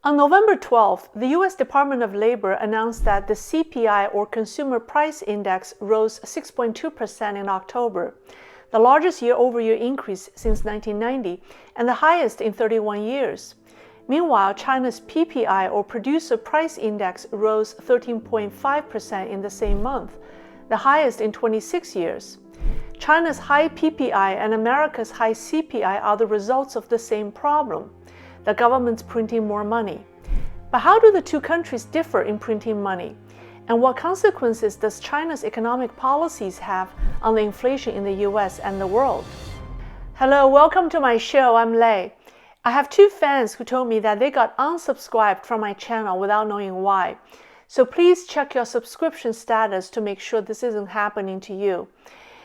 On November 12th, the U.S. Department of Labor announced that the CPI, or Consumer Price Index, rose 6.2% in October, the largest year-over-year increase since 1990 and the highest in 31 years. Meanwhile, China's PPI, or Producer Price Index, rose 13.5% in the same month, the highest in 26 years. China's high PPI and America's high CPI are the results of the same problem: the government's printing more money. But how do the two countries differ in printing money? And what consequences does China's economic policies have on the inflation in the US and the world? Hello, welcome to my show. I'm Lei. I have two fans who told me that they got unsubscribed from my channel without knowing why. So please check your subscription status to make sure this isn't happening to you.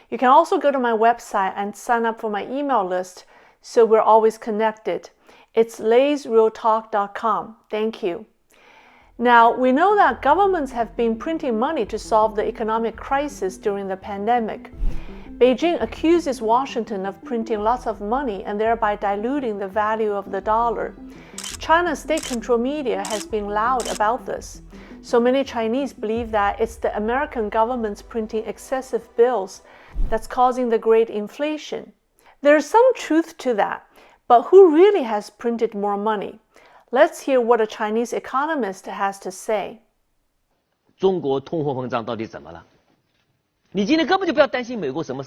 You can also go to my website and sign up for my email list so we're always connected. It's leisrealtalk.com. Thank you. Now, we know that governments have been printing money to solve the economic crisis during the pandemic. Beijing accuses Washington of printing lots of money and thereby diluting the value of the dollar. China's state-controlled media has been loud about this. So many Chinese believe that it's the American government's printing excessive bills that's causing the great inflation. There's some truth to that. But who really has printed more money? Let's hear what a Chinese economist has to say. 中国通货膨胀到底怎么了？你今天根本就不要担心美国什么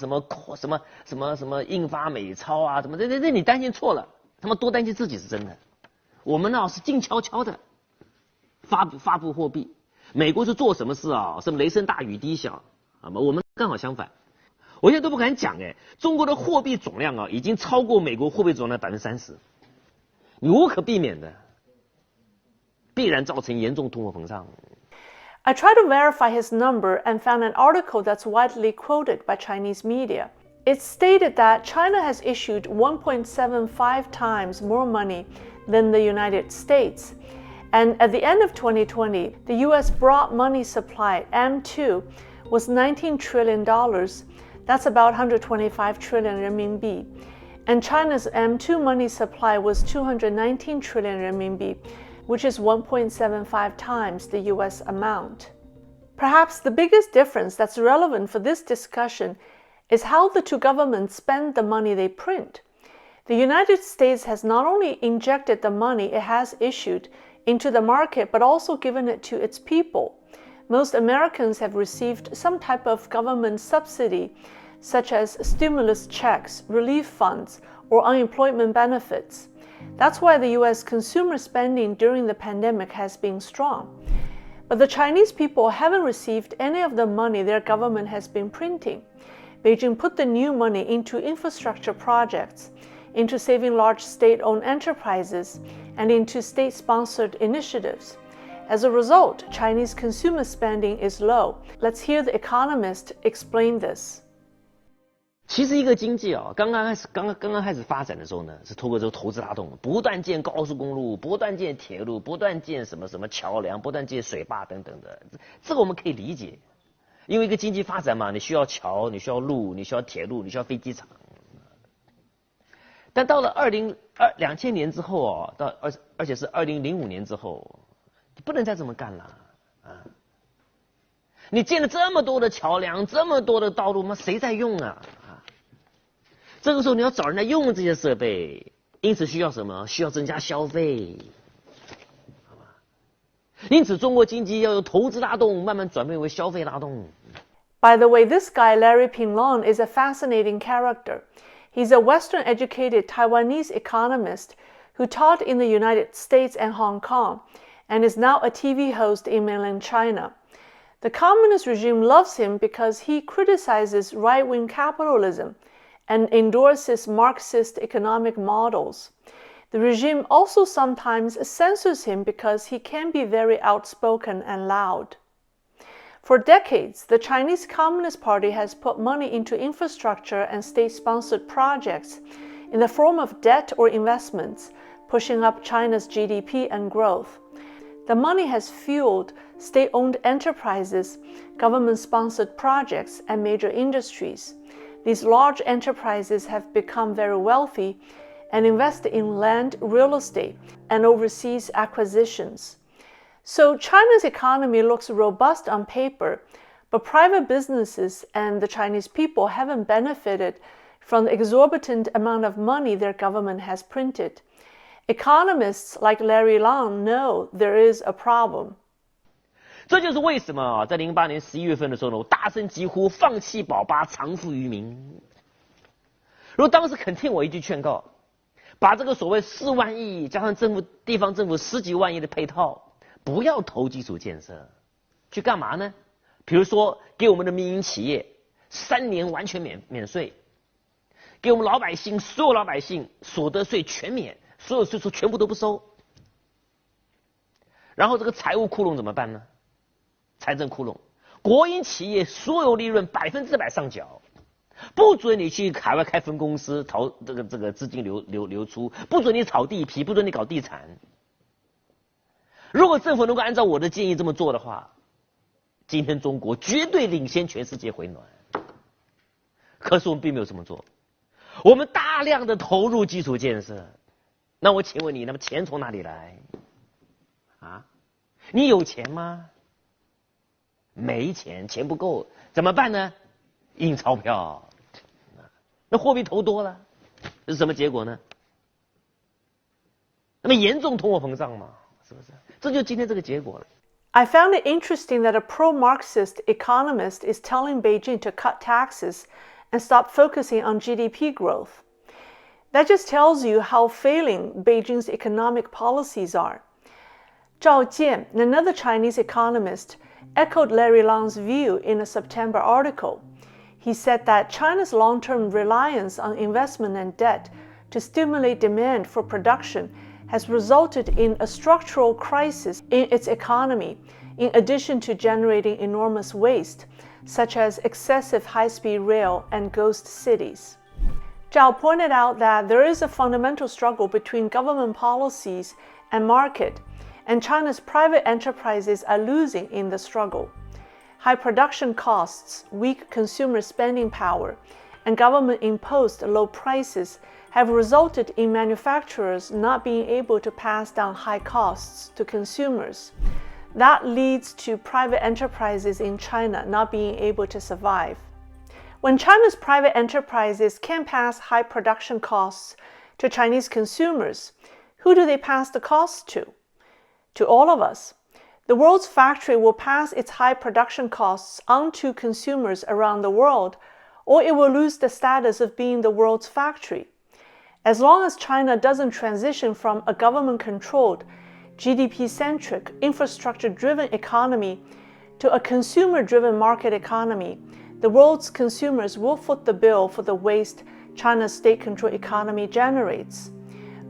印发美钞啊，什么这你担心错了，他们多担心自己是真的。我们呢是静悄悄的发布货币，美国是做什么事啊？什么雷声大雨滴小，我们刚好相反。我现在都不敢讲中国的货币总量已经超过美国货币总量30%，你无可避免的，必然造成严重通货膨胀。I tried to verify his number and found an article that's widely quoted by Chinese media. It stated that China has issued 1.75 times more money than the United States. And at the end of 2020, the US broad money supply, M2, was $19 trillion. That's about 125 trillion renminbi. And China's M2 money supply was 219 trillion renminbi, which is 1.75 times the US amount. Perhaps the biggest difference that's relevant for this discussion is how the two governments spend the money they print. The United States has not only injected the money it has issued into the market, but also given it to its people. Most Americans have received some type of government subsidy, such as stimulus checks, relief funds, or unemployment benefits. That's why the US consumer spending during the pandemic has been strong. But the Chinese people haven't received any of the money their government has been printing. Beijing put the new money into infrastructure projects, into saving large state-owned enterprises, and into state-sponsored initiatives. As a result, Chinese consumer spending is low. Let's hear the economist explain this. 其实一个经济刚刚开始发展的时候呢，是通过这个投资拉动，不断建高速公路，不断建铁路，不断建什么桥梁，不断建水坝等等的，这个我们可以理解，因为一个经济发展嘛，你需要桥，你需要路，你需要铁路，你需要飞机场。但到了2000年之后而且是2005年之后，你不能再这么干了你建了这么多的桥梁，这么多的道路，谁在用啊？这个时候你要找人来用这些设备，因此需要什么？需要增加消费，好吧？因此中国经济要由投资拉动，慢慢转变为消费拉动。By the way, this guy, Larry Pinglong, is a fascinating character. He's a Western-educated Taiwanese economist who taught in the United States and Hong Kong, and is now a TV host in mainland China. The communist regime loves him because he criticizes right-wing capitalism and endorses Marxist economic models. The regime also sometimes censors him because he can be very outspoken and loud. For decades, the Chinese Communist Party has put money into infrastructure and state-sponsored projects in the form of debt or investments, pushing up China's GDP and growth. The money has fueled state-owned enterprises, government-sponsored projects, and major industries. These large enterprises have become very wealthy, and invest in land, real estate, and overseas acquisitions. So China's economy looks robust on paper, but private businesses and the Chinese people haven't benefited from the exorbitant amount of money their government has printed. Economists like Larry Long know there is a problem. 这就是为什么啊，在08年11月份的时候呢，我大声疾呼放弃保八，偿付于民。如果当时肯听我一句劝告，把这个所谓4万亿加上地方政府10几万亿的配套，不要投基础建设，去干嘛呢？比如说给我们的民营企业3年完全免税，给我们老百姓所有老百姓所得税全免，所有税收全部都不收。然后这个财务窟窿怎么办呢？财政窟窿，国营企业所有利润100%上缴，不准你去海外开分公司这个资金流出，不准你炒地皮，不准你搞地产。如果政府能够按照我的建议这么做的话，今天中国绝对领先全世界回暖。可是我们并没有这么做，我们大量的投入基础建设。那我请问你，那么钱从哪里来？啊？你有钱吗？没钱，钱不够，怎么办呢？印钞票。那货币投多了，这是什么结果呢？那么严重通货膨胀嘛，是不是？这就今天这个结果了。I found it interesting that a pro-Marxist economist is telling Beijing to cut taxes and stop focusing on GDP growth. That just tells you how failing Beijing's economic policies are. Zhao Jian, another Chinese economist, echoed Larry Long's view in a September article. He said that China's long-term reliance on investment and debt to stimulate demand for production has resulted in a structural crisis in its economy, in addition to generating enormous waste, such as excessive high-speed rail and ghost cities. Zhao pointed out that there is a fundamental struggle between government policies and market, and China's private enterprises are losing in the struggle. High production costs, weak consumer spending power, and government-imposed low prices have resulted in manufacturers not being able to pass down high costs to consumers. That leads to private enterprises in China not being able to survive. When China's private enterprises can't pass high production costs to Chinese consumers, who do they pass the costs to? To all of us. The world's factory will pass its high production costs on to consumers around the world, or it will lose the status of being the world's factory. As long as China doesn't transition from a government-controlled, GDP-centric, infrastructure-driven economy to a consumer-driven market economy, the world's consumers will foot the bill for the waste China's state-controlled economy generates.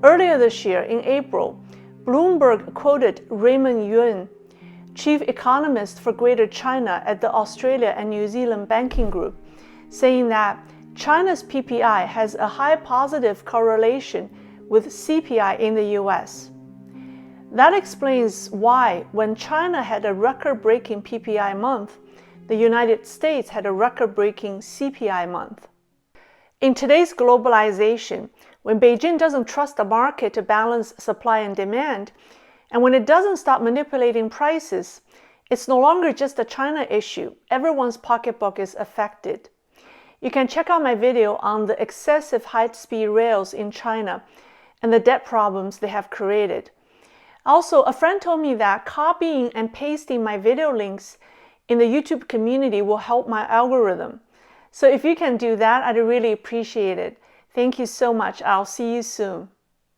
Earlier this year, in April, Bloomberg quoted Raymond Yun, chief economist for Greater China at the Australia and New Zealand Banking Group, saying that China's PPI has a high positive correlation with CPI in the US. That explains why, when China had a record-breaking PPI month, the United States had a record-breaking CPI month. In today's globalization, when Beijing doesn't trust the market to balance supply and demand, and when it doesn't stop manipulating prices, it's no longer just a China issue. Everyone's pocketbook is affected. You can check out my video on the excessive high-speed rails in China and the debt problems they have created. Also, a friend told me that copying and pasting my video links in the YouTube community will help my algorithm. So if you can do that, I'd really appreciate it. Thank you so much. I'll see you soon.